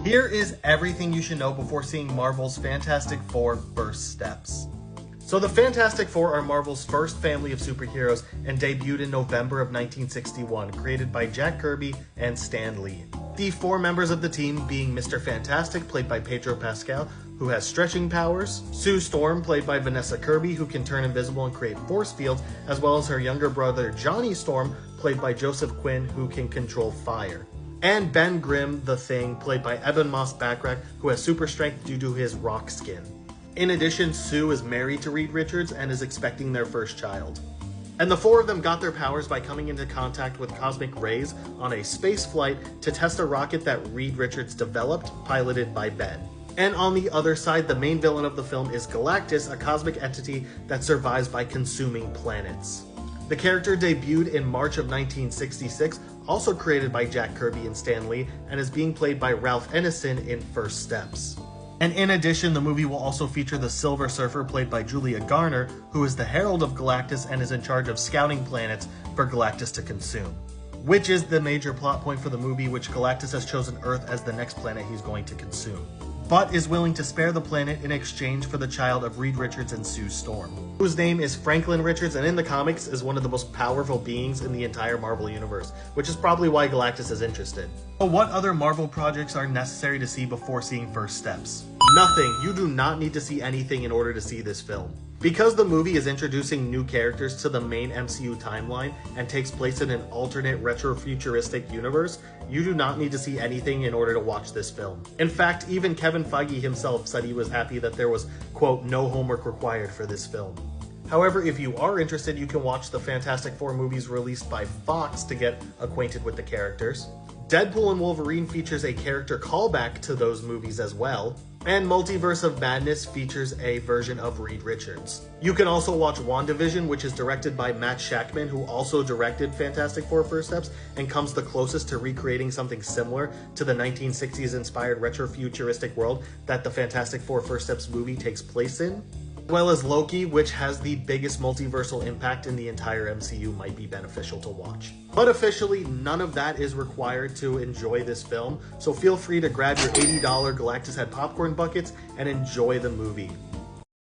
Here is everything you should know before seeing Marvel's Fantastic Four First Steps. So the Fantastic Four are Marvel's first family of superheroes and debuted in November of 1961, created by Jack Kirby and Stan Lee. The four members of the team being Mr. Fantastic, played by Pedro Pascal, who has stretching powers, Sue Storm, played by Vanessa Kirby, who can turn invisible and create force fields, as well as her younger brother Johnny Storm, played by Joseph Quinn, who can control fire. And Ben Grimm, the Thing, played by Ebon Moss-Backrack, who has super strength due to his rock skin. In addition, Sue is married to Reed Richards and is expecting their first child. And the four of them got their powers by coming into contact with cosmic rays on a space flight to test a rocket that Reed Richards developed, piloted by Ben. And on the other side, the main villain of the film is Galactus, a cosmic entity that survives by consuming planets. The character debuted in March of 1966, also created by Jack Kirby and Stan Lee, and is being played by Ralph Ineson in First Steps. And in addition, the movie will also feature the Silver Surfer, played by Julia Garner, who is the Herald of Galactus and is in charge of scouting planets for Galactus to consume. Which is the major plot point for the movie, which Galactus has chosen Earth as the next planet he's going to consume, but is willing to spare the planet in exchange for the child of Reed Richards and Sue Storm, whose name is Franklin Richards, and in the comics is one of the most powerful beings in the entire Marvel universe, which is probably why Galactus is interested. But what other Marvel projects are necessary to see before seeing First Steps? Nothing. You do not need to see anything in order to see this film. Because the movie is introducing new characters to the main MCU timeline and takes place in an alternate retro-futuristic universe, you do not need to see anything in order to watch this film. In fact, even Kevin Feige himself said he was happy that there was, quote, no homework required for this film. However, if you are interested, you can watch the Fantastic Four movies released by Fox to get acquainted with the characters. Deadpool and Wolverine features a character callback to those movies as well. And Multiverse of Madness features a version of Reed Richards. You can also watch WandaVision, which is directed by Matt Shakman, who also directed Fantastic Four First Steps and comes the closest to recreating something similar to the 1960s inspired retro-futuristic world that the Fantastic Four First Steps movie takes place in. As well as Loki, which has the biggest multiversal impact in the entire MCU, might be beneficial to watch. But officially, none of that is required to enjoy this film, so feel free to grab your $80 Galactus Head popcorn buckets and enjoy the movie.